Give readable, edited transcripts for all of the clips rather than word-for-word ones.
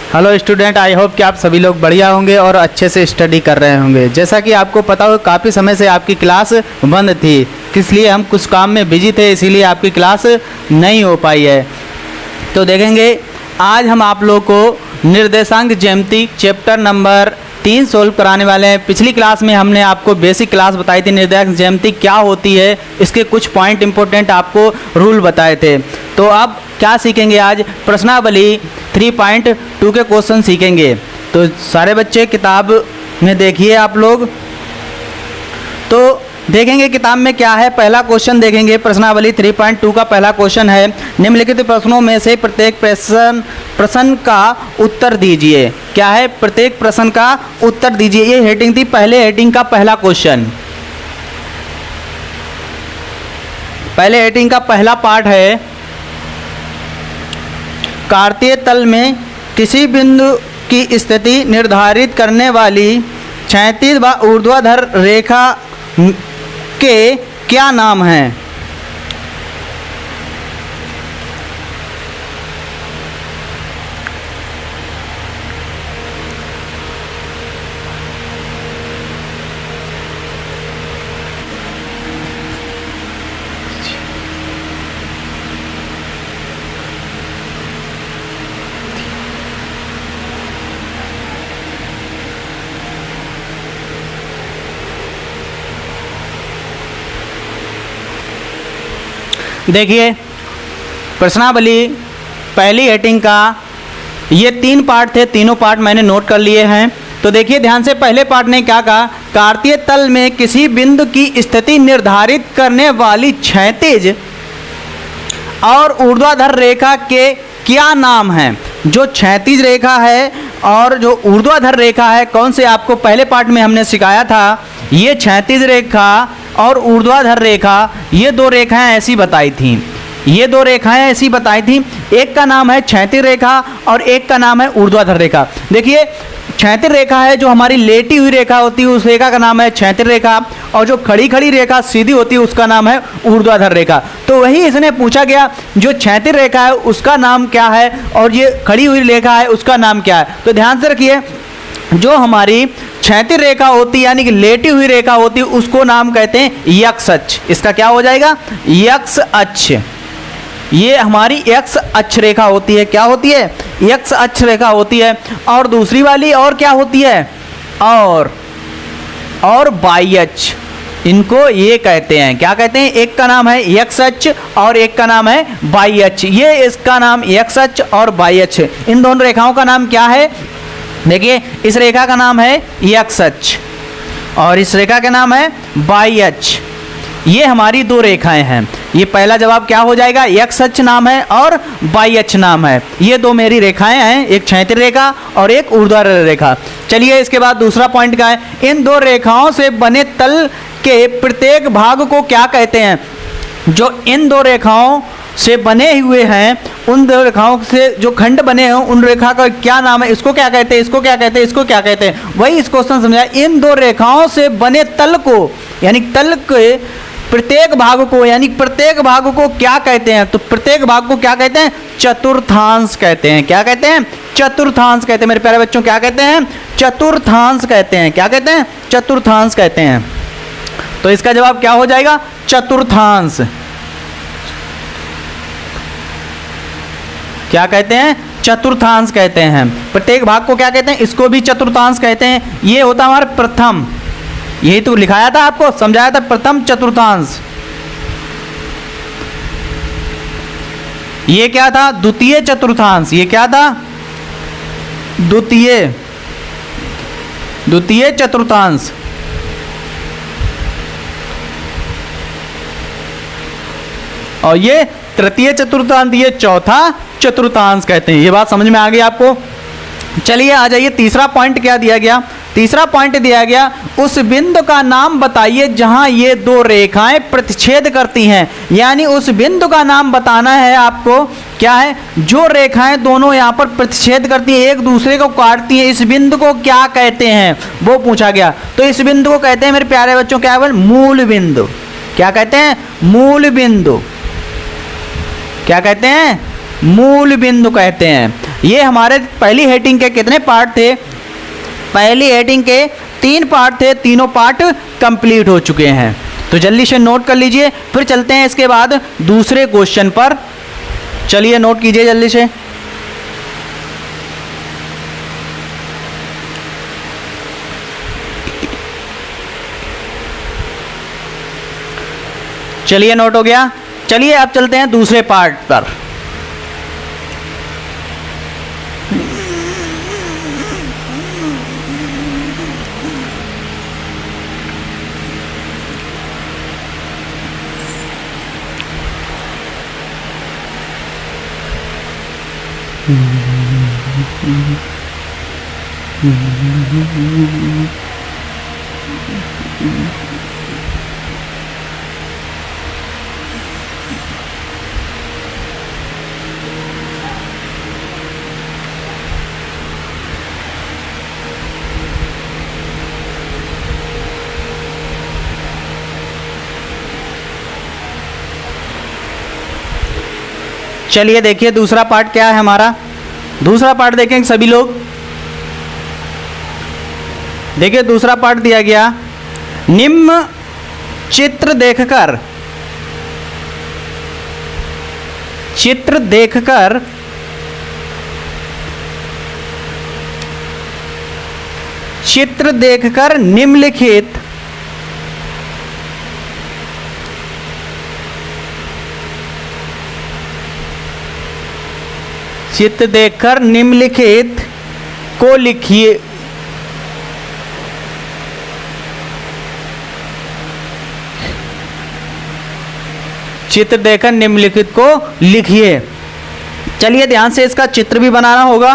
Hello student, I hope कि आप सभी लोग बढ़िया होंगे और अच्छे से स्टडी कर रहे होंगे। जैसा कि आपको पता हो काफ़ी समय से आपकी क्लास बंद थी, इसलिए हम कुछ काम में बिजी थे, इसीलिए आपकी क्लास नहीं हो पाई है। तो देखेंगे आज हम आप लोग को निर्देशांक ज्यामिति चैप्टर नंबर 3 सोल्व कराने वाले हैं। पिछली क्लास में हमने आपको बेसिक क्लास बताई थी, निर्देशांक ज्यामिति क्या होती है, इसके कुछ पॉइंट इंपॉर्टेंट आपको रूल बताए थे। तो अब क्या सीखेंगे, आज प्रश्नावली 3.2 के क्वेश्चन सीखेंगे। तो सारे बच्चे किताब में देखिए आप लोग। तो देखेंगे किताब में क्या है। पहला क्वेश्चन देखेंगे, प्रश्नावली 3.2 का पहला क्वेश्चन है, निम्नलिखित प्रश्नों में से प्रत्येक प्रश्न का उत्तर दीजिए। क्या है, प्रत्येक प्रश्न का उत्तर दीजिए। ये हेडिंग थी, पहले हेडिंग का पहला क्वेश्चन। पहले हेडिंग का पहला पार्ट है, कार्तीय तल में किसी बिंदु की स्थिति निर्धारित करने वाली क्षैतिज व ऊर्ध्वाधर रेखा के क्या नाम हैं। देखिए प्रश्नावली पहली हेडिंग का ये 3 पार्ट थे, तीनों पार्ट मैंने नोट कर लिए हैं। तो देखिए ध्यान से, पहले पार्ट ने क्या कहा, कार्तीय तल में किसी बिंदु की स्थिति निर्धारित करने वाली क्षैतिज और ऊर्ध्वाधर रेखा के क्या नाम हैं। जो क्षैतिज रेखा है और जो ऊर्ध्वाधर रेखा है, कौन से आपको पहले पार्ट में हमने सिखाया था, ये क्षैतिज रेखा और ऊर्ध्वाधर रेखा, ये 2 रेखाएं ऐसी बताई थी। ये 2 रेखाएं ऐसी बताई थी, एक का नाम है क्षैतिज रेखा और एक का नाम है ऊर्ध्वाधर रेखा। देखिए क्षैतिज रेखा है जो हमारी लेटी हुई रेखा होती है, उस रेखा का नाम है क्षैतिज रेखा, और जो खड़ी खड़ी रेखा सीधी होती है उसका नाम है ऊर्ध्वाधर रेखा। तो वही इसने पूछा गया, जो क्षैतिज रेखा है उसका नाम क्या है और ये खड़ी हुई रेखा है उसका नाम क्या है। तो ध्यान से रखिए, जो हमारी क्षैतिज रेखा होती है यानी कि लेटी हुई रेखा होती है उसको नाम कहते हैं यक्ष अक्ष। इसका क्या हो जाएगा, यक्ष अक्ष। ये हमारी यक्ष अक्ष रेखा होती है। क्या होती है, यक्ष अक्ष रेखा होती है। और दूसरी वाली और क्या होती है, और बाह्य अक्ष, इनको ये कहते हैं, क्या कहते हैं, एक का नाम है यक्ष अक्ष और एक का नाम है बाह्य अक्ष। ये इसका नाम यक्ष अक्ष और बाह्य अक्ष, इन दोनों रेखाओं का नाम क्या है। देखिए इस रेखा का नाम है यक्ष अक्ष और इस रेखा का नाम है बाह्य अक्ष। ये हमारी 2 रेखाएं हैं। ये पहला जवाब क्या हो जाएगा, यक्ष अक्ष नाम है और बाह्य अक्ष नाम है। ये 2 मेरी रेखाएं हैं, एक क्षैतिज रेखा और एक ऊर्ध्वाधर रेखा। चलिए इसके बाद दूसरा पॉइंट क्या है, इन 2 रेखाओं से बने तल के प्रत्येक भाग को क्या कहते हैं। जो इन 2 रेखाओं से बने हुए हैं, उन 2 रेखाओं से जो खंड बने हैं उन रेखा का क्या नाम है, इसको क्या कहते हैं, इसको क्या कहते हैं, इसको क्या कहते हैं। वही इस क्वेश्चन समझा, इन 2 रेखाओं से बने तल को यानी तल के प्रत्येक भाग को, यानी प्रत्येक भाग को क्या कहते हैं। तो प्रत्येक भाग को क्या कहते हैं, चतुर्थांश कहते हैं। क्या कहते हैं, चतुर्थांश कहते हैं। मेरे प्यारे बच्चों क्या कहते हैं, चतुर्थांश कहते हैं। क्या कहते हैं, चतुर्थांश कहते हैं। तो इसका जवाब क्या हो जाएगा, चतुर्थांश। क्या कहते हैं, चतुर्थांश कहते हैं। प्रत्येक भाग को क्या कहते हैं, इसको भी चतुर्थांश कहते हैं। ये होता हमारा प्रथम, यही तो लिखाया था आपको, समझाया था, प्रथम चतुर्थांश। ये क्या था, द्वितीय चतुर्थांश। ये क्या था, द्वितीय चतुर्थांश। और ये तृतीय चतुर्थांश, ये चौथा चतुर्थांश कहते हैं। ये बात समझ में आ गई आपको। चलिए आ जाइए, तीसरा पॉइंट क्या दिया गया, तीसरा पॉइंट दिया गया, उस बिंदु का नाम बताइए जहां ये 2 रेखाएं प्रतिच्छेद करती हैं। यानी उस बिंदु का नाम बताना है आपको, क्या है, जो रेखाएं दोनों यहाँ पर प्रतिच्छेद करती हैं, एक दूसरे को काटती हैं, इस बिंदु को क्या कहते हैं वो पूछा गया। तो इस बिंदु को कहते हैं मेरे प्यारे बच्चों, क्या है, मूल बिंदु। क्या कहते हैं, मूल बिंदु। क्या कहते हैं, मूल बिंदु कहते हैं। ये हमारे पहली हेडिंग के कितने पार्ट थे? पहली हेडिंग के 3 पार्ट थे, तीनों पार्ट कंप्लीट हो चुके हैं। तो जल्दी से नोट कर लीजिए, फिर चलते हैं इसके बाद दूसरे क्वेश्चन पर। चलिए नोट कीजिए जल्दी से। चलिए नोट हो गया। चलिए अब चलते हैं दूसरे पार्ट पर। चलिए देखिए दूसरा पार्ट क्या है हमारा। दूसरा पार्ट देखेंगे सभी लोग। देखिए दूसरा पार्ट दिया गया, निम्न चित्र देखकर निम्नलिखित चित्र देखकर निम्नलिखित को लिखिए। चित्र देखकर निम्नलिखित को लिखिए। चलिए ध्यान से इसका चित्र भी बनाना होगा।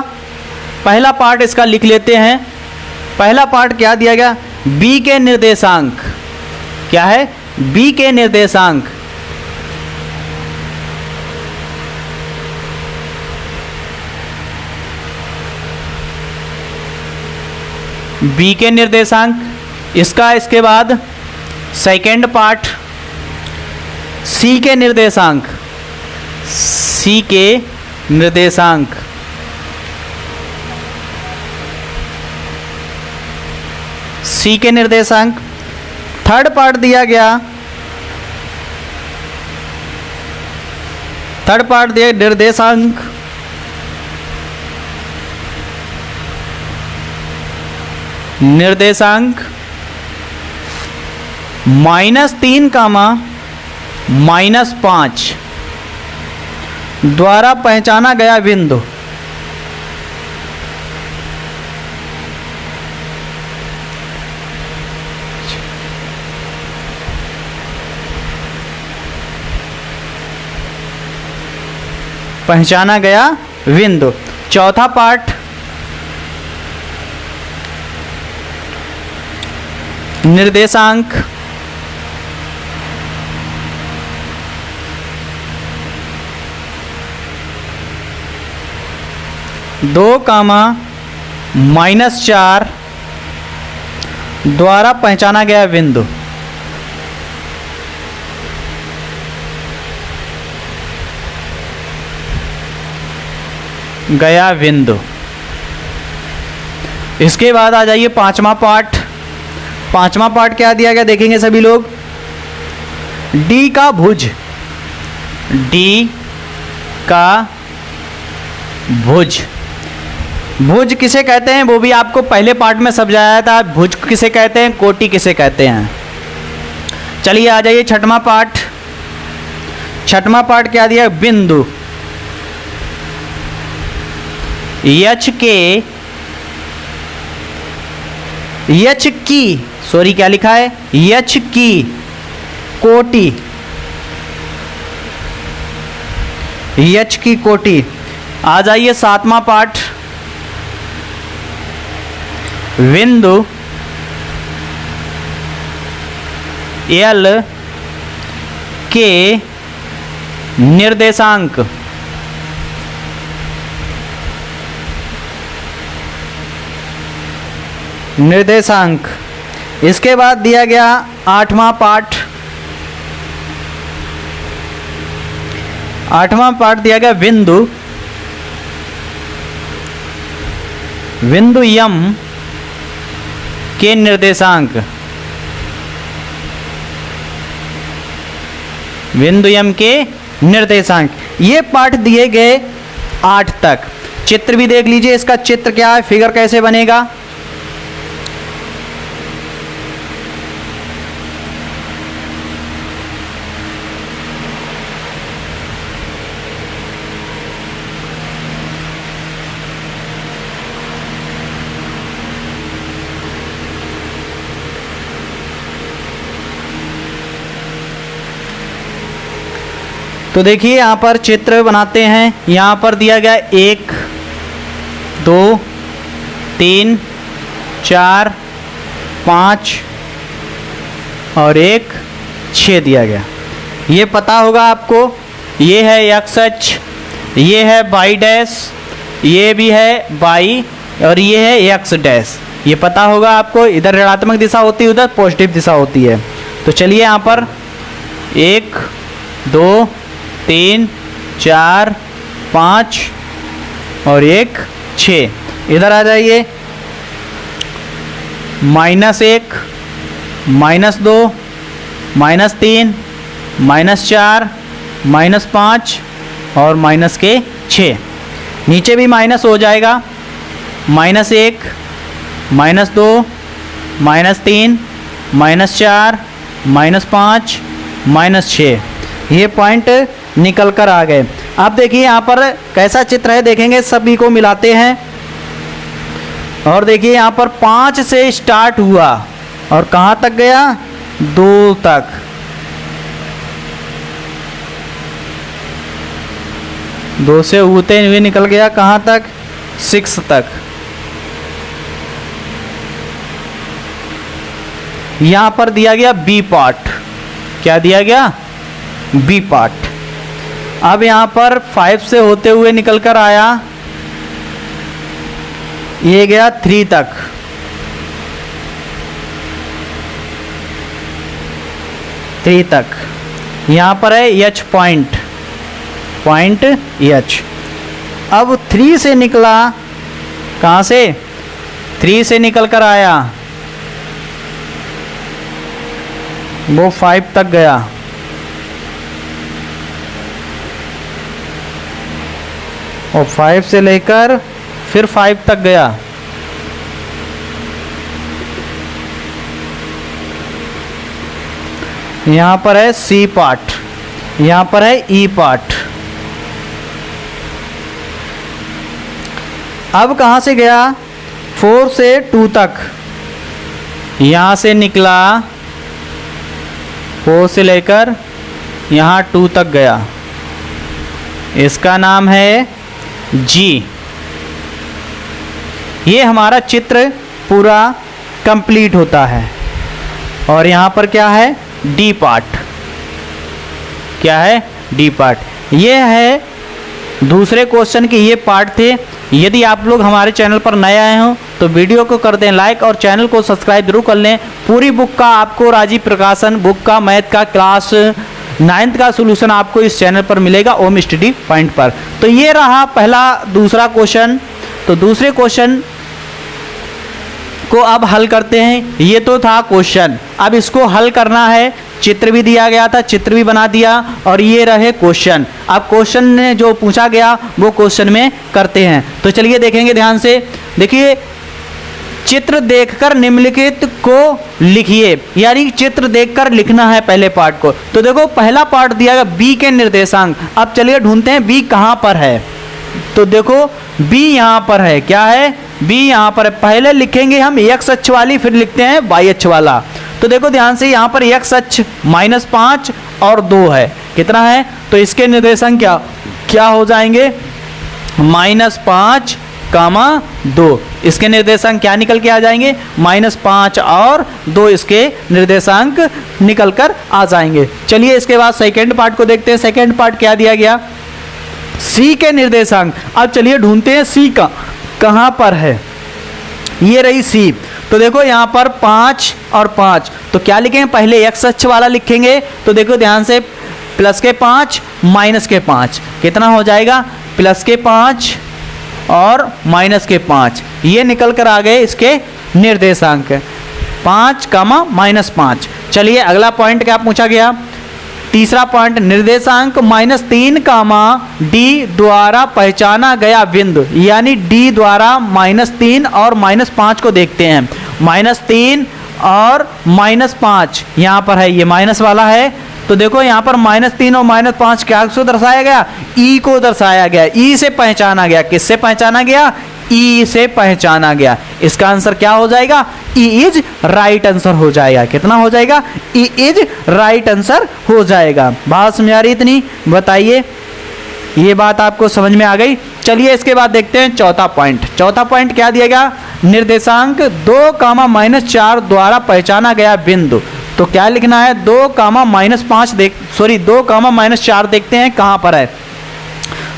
पहला पार्ट इसका लिख लेते हैं। पहला पार्ट क्या दिया गया? बी के निर्देशांक। क्या है? बी के निर्देशांक। बी के निर्देशांक इसका। इसके बाद सेकेंड पार्ट सी के निर्देशांक। सी के निर्देशांक। सी के निर्देशांक। थर्ड पार्ट दिया गया, थर्ड पार्ट दिया निर्देशांक -3, -5 द्वारा पहचाना गया बिंदु। पहचाना गया बिंदु। चौथा पार्ट निर्देशांक -4 द्वारा पहचाना गया बिंदु। इसके बाद आ जाइए पांचवा पार्ट। पांचवा पार्ट क्या दिया गया देखेंगे सभी लोग। डी का भुज। डी का भुज। भुज किसे कहते हैं वो भी आपको पहले पार्ट में समझाया था। भुज किसे कहते हैं, कोटि किसे कहते हैं। चलिए आ जाइए छठवां पार्ट। छठवां पार्ट क्या दिया? बिंदु यच की, सॉरी क्या लिखा है, यच की कोटि। यच की कोटि। आ जाइए सातवां पार्ट। बिंदु एल के निर्देशांक। इसके बाद दिया गया आठवां पार्ट। 8वां पार्ट दिया गया बिंदु, बिंदु यम के निर्देशांक, बिंदु यम के निर्देशांक, ये पाठ दिए गए 8 तक। चित्र भी देख लीजिए, इसका चित्र क्या है, फिगर कैसे बनेगा। तो देखिए यहाँ पर चित्र बनाते हैं। यहाँ पर दिया गया 1 2 3 4 5 और 1 6 दिया गया। ये पता होगा आपको, ये है एक्स अक्ष, ये है वाई डैश, ये भी है वाई और ये है एक्स डैश। ये पता होगा आपको, इधर ऋणात्मक दिशा होती है, उधर पॉजिटिव दिशा होती है। तो चलिए यहाँ पर 1 2 3 4 5 और 1 6, इधर आ जाइए। -1 -2 -3 -4 -5 और -6, नीचे भी माइनस हो जाएगा। -1 -2 -3 -4 -5 -6, ये पॉइंट निकल कर आ गए। अब देखिए यहाँ पर कैसा चित्र है, देखेंगे सभी को मिलाते हैं। और देखिए यहाँ पर 5 से स्टार्ट हुआ और कहाँ तक गया, 2 तक। दो से उड़ते हुए निकल गया कहाँ तक, 6 तक। यहाँ पर दिया गया बी पार्ट, क्या दिया गया, बी पार्ट। अब यहाँ पर 5 से होते हुए निकल कर आया, ये गया 3 तक। यहाँ पर है एच पॉइंट, पॉइंट एच। अब 3 से निकला, कहाँ से, 3 से निकल कर आया, वो 5 तक गया। और 5 से लेकर फिर 5 तक गया। यहाँ पर है सी पार्ट, यहाँ पर है ई पार्ट। अब कहाँ से गया, 4 से 2 तक। यहाँ से निकला 4 से लेकर यहाँ 2 तक गया, इसका नाम है जी। ये हमारा चित्र पूरा कंप्लीट होता है। और यहाँ पर क्या है, डी पार्ट, क्या है, डी पार्ट। ये है दूसरे क्वेश्चन के ये पार्ट थे। यदि आप लोग हमारे चैनल पर नए आए हों तो वीडियो को कर दें लाइक और चैनल को सब्सक्राइब जरूर कर लें। पूरी बुक का आपको राजीव प्रकाशन बुक का मैथ का क्लास 9th का सॉल्यूशन आपको इस चैनल पर मिलेगा, ओम स्टडी पॉइंट पर। तो ये रहा पहला दूसरा क्वेश्चन। तो दूसरे क्वेश्चन को अब हल करते हैं। ये तो था क्वेश्चन, अब इसको हल करना है। चित्र भी दिया गया था, चित्र भी बना दिया और ये रहे क्वेश्चन। अब क्वेश्चन ने जो पूछा गया वो क्वेश्चन में करते हैं। तो चलिए देखेंगे ध्यान से। देखिए, चित्र देखकर निम्नलिखित को लिखिए, यानी चित्र देखकर लिखना है पहले पार्ट को। तो देखो पहला पार्ट दिया गया बी के निर्देशांक। अब चलिए ढूंढते हैं बी कहाँ पर है। तो देखो बी यहाँ पर है, क्या है, बी यहाँ पर है। पहले लिखेंगे हम एक्स अक्ष वाली, फिर लिखते हैं वाई अक्ष वाला। तो देखो ध्यान से, यहाँ पर एक्स अक्ष -5 और 2 है, कितना है, तो इसके निर्देशांक क्या हो जाएंगे, -5, 2। इसके निर्देशांक क्या निकल के आ जाएंगे, -5 और 2 इसके निर्देशांक निकल कर आ जाएंगे। चलिए इसके बाद सेकेंड पार्ट को देखते हैं। सेकेंड पार्ट क्या दिया गया, सी के निर्देशांक। अब चलिए ढूंढते हैं सी का कहाँ पर है। ये रही सी। तो देखो यहाँ पर 5 और 5, तो क्या लिखेंगे, पहले एक्स अक्ष वाला लिखेंगे। तो देखो ध्यान से, प्लस के 5 माइनस के 5, कितना हो जाएगा प्लस के 5 और माइनस के 5, ये निकल कर आ गए इसके निर्देशांक 5 कामा माइनस 5। चलिए अगला पॉइंट क्या पूछा गया, तीसरा पॉइंट, निर्देशांक -3 कामा डी द्वारा पहचाना गया बिंदु, यानी डी द्वारा -3 और -5 को देखते हैं। -3 और -5 यहाँ पर है, ये माइनस वाला है, तो देखो यहाँ पर -3 और -5 क्या को दर्शाया गया, ई को दर्शाया गया, ई से पहचाना गया। किससे पहचाना गया, ई से पहचाना गया। इसका आंसर क्या हो जाएगा, ई इज राइट आंसर हो जाएगा। कितना हो जाएगा, ई इज राइट आंसर हो जाएगा। बात समझ आ रही इतनी, बताइए ये बात आपको समझ में आ गई। चलिए इसके बाद देखते हैं चौथा पॉइंट। चौथा पॉइंट क्या दिया गया, निर्देशांक 2 कामा -4 द्वारा पहचाना गया बिंदु। तो क्या लिखना है, 2 कामा -5 2 कामा -4 देखते हैं कहाँ पर है,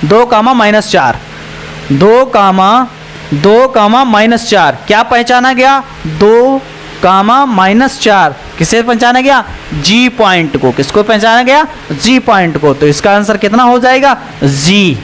2 कामा -4, 2 कामा -4 क्या पहचाना गया, 2 कामा -4 किसे पहचाना गया, जी पॉइंट को। किसको पहचाना गया, जी पॉइंट को। तो इसका आंसर कितना हो जाएगा, जी।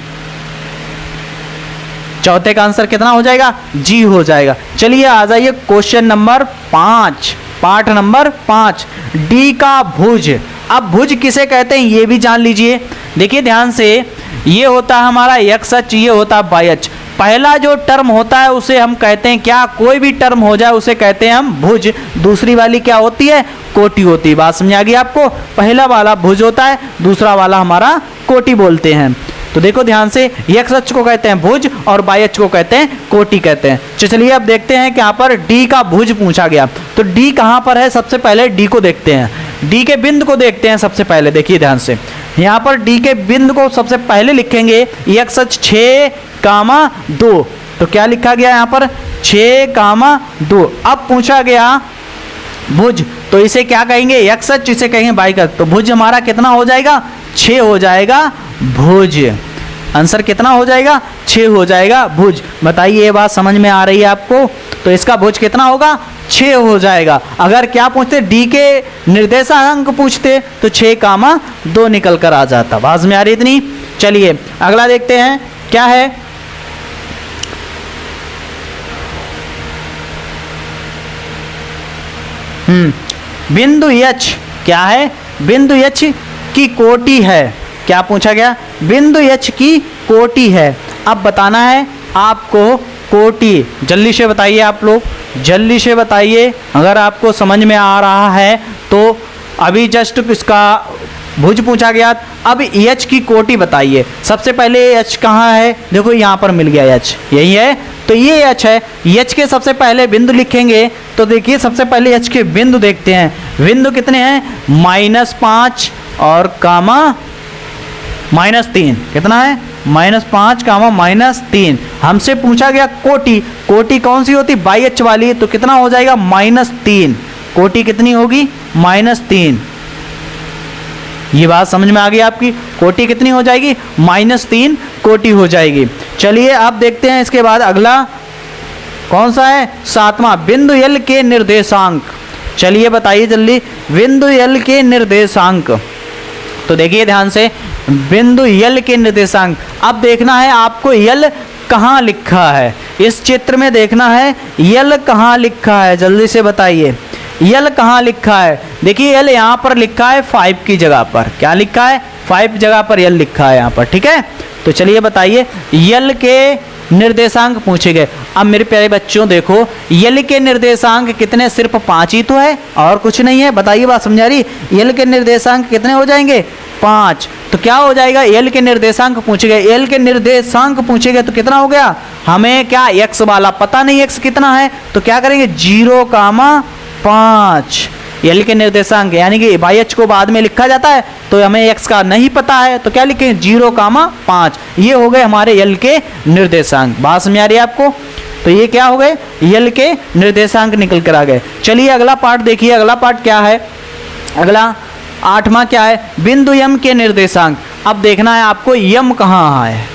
चौथे का आंसर कितना हो जाएगा, जी हो जाएगा। चलिए आ जाइए क्वेश्चन नंबर 5, पाठ नंबर 5, डी का भुज। अब भुज किसे कहते हैं ये भी जान लीजिए। देखिए ध्यान से, ये होता है हमारा एक्स अक्ष, ये होता है वाई अक्ष। पहला जो टर्म होता है उसे हम कहते हैं क्या, कोई भी टर्म हो जाए उसे कहते हैं हम भुज। दूसरी वाली क्या होती है, कोटि होती है। बात समझ आ गई आपको, पहला वाला भुज होता है, दूसरा वाला हमारा कोटि बोलते हैं। तो देखो ध्यान से, एक्स अक्ष को कहते हैं भुज और वाई अक्ष को कहते हैं कोटि कहते हैं। चलिए अब देखते हैं कि यहाँ पर डी का भुज पूछा गया, तो डी कहाँ पर है, सबसे पहले डी को देखते हैं, डी के बिंदु को देखते हैं सबसे पहले। देखिए ध्यान से, यहाँ पर डी के बिंदु को सबसे पहले लिखेंगे एक्स अक्ष 6 कामा 2। तो क्या लिखा गया यहाँ पर, 6 कामा 2। अब पूछा गया भुज, तो इसे क्या कहेंगे, एक्स अक्ष, इसे कहेंगे वाई अक्ष। तो भुज हमारा कितना हो जाएगा, 6 हो जाएगा भुज। आंसर कितना हो जाएगा, 6 हो जाएगा भुज। बताइए ये बात समझ में आ रही है आपको। तो इसका भुज कितना होगा, 6 हो जाएगा। अगर क्या पूछते, डी के निर्देशांक पूछते तो 6 कामा 2 निकल कर आ जाता। बात में आ रही इतनी। चलिए अगला देखते हैं क्या है, बिंदु एच क्या है, बिंदु एच की कोटि है। क्या पूछा गया, बिंदु एच की कोटि है। अब बताना है आपको कोटि, जल्दी से बताइए आप लोग, जल्दी से बताइए। अगर आपको समझ में आ रहा है तो अभी जस्ट इसका भुज पूछा गया, अब एच की कोटि बताइए। सबसे पहले एच कहाँ है, देखो यहाँ पर मिल गया एच, यही है, तो ये एच है। एच के सबसे पहले बिंदु लिखेंगे, तो देखिए सबसे पहले एच के बिंदु देखते हैं। बिंदु कितने हैं, -5 और कामा -3। कितना है, -5 कामा -3। हमसे पूछा गया कोटि, कोटि कौन सी होती, वाई अक्ष वाली, तो कितना हो जाएगा, -3। कोटि कितनी होगी, -3। ये बात समझ में आ गई आपकी, कोटि कितनी हो जाएगी, -3 कोटि हो जाएगी। चलिए अब देखते हैं इसके बाद अगला कौन सा है, 7वां, बिंदु एल के निर्देशांक। चलिए बताइए जल्दी, बिंदु एल के निर्देशांक। तो देखिए ध्यान से, बिंदु एल के निर्देशांक। अब देखना है आपको एल कहाँ लिखा है, इस चित्र में देखना है एल कहाँ लिखा है, जल्दी से बताइए एल कहाँ लिखा है। देखिए एल यहाँ पर लिखा है 5 की जगह पर, क्या लिखा है, 5 जगह पर एल लिखा है यहाँ पर, ठीक है। तो चलिए बताइए, एल के निर्देशांक पूछे गए। अब मेरे प्यारे बच्चों देखो, एल के निर्देशांक कितने, सिर्फ 5 ही तो है और कुछ नहीं है। बताइए बात समझा रही, एल के निर्देशांक कितने हो जाएंगे, 5। तो क्या हो जाएगा, एल के निर्देशांक पूछे गए, एल के निर्देशांक पूछे गए तो कितना हो गया, हमें क्या एक्स वाला पता नहीं, एक्स कितना है, तो क्या करेंगे 0,5 एल के निर्देशांक, यानी कि वाई अक्ष को बाद में लिखा जाता है तो हमें एक्स का नहीं पता है, तो क्या लिखेंगे 0,5। ये हो गए हमारे एल के निर्देशांक। बात समझ आ रही है आपको, तो ये क्या हो गए, एल के निर्देशांक निकल कर आ गए। चलिए अगला पार्ट देखिए, अगला पार्ट क्या है, अगला 8वां क्या है, बिंदु एम के निर्देशांक। अब देखना है आपको यम कहाँ है,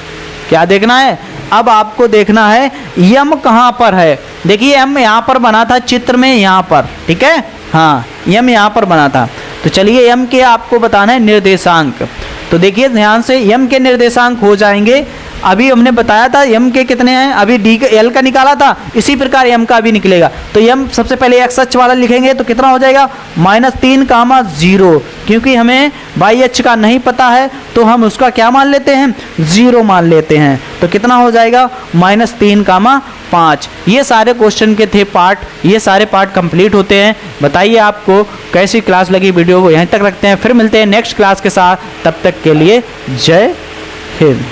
क्या देखना है, अब आपको देखना है यम कहाँ पर है। देखिए एम यहाँ पर बना था चित्र में, यहाँ पर, ठीक है, हाँ यम यहाँ पर बना था। तो चलिए m के आपको बताना है निर्देशांक। तो देखिए ध्यान से, m के निर्देशांक हो जाएंगे, अभी हमने बताया था m के कितने हैं, अभी d का l का निकाला था, इसी प्रकार m का भी निकलेगा। तो m सबसे पहले x अक्ष वाला लिखेंगे तो कितना हो जाएगा -3, 0, क्योंकि हमें y अक्ष का नहीं पता है तो हम उसका क्या मान लेते हैं, 0 मान लेते हैं। तो कितना हो जाएगा -3, 5। ये सारे क्वेश्चन के थे पार्ट, ये सारे पार्ट कंप्लीट होते हैं। बताइए आपको कैसी क्लास लगी, वीडियो को यहीं तक रखते हैं, फिर मिलते हैं नेक्स्ट क्लास के साथ। तब तक के लिए जय हिंद।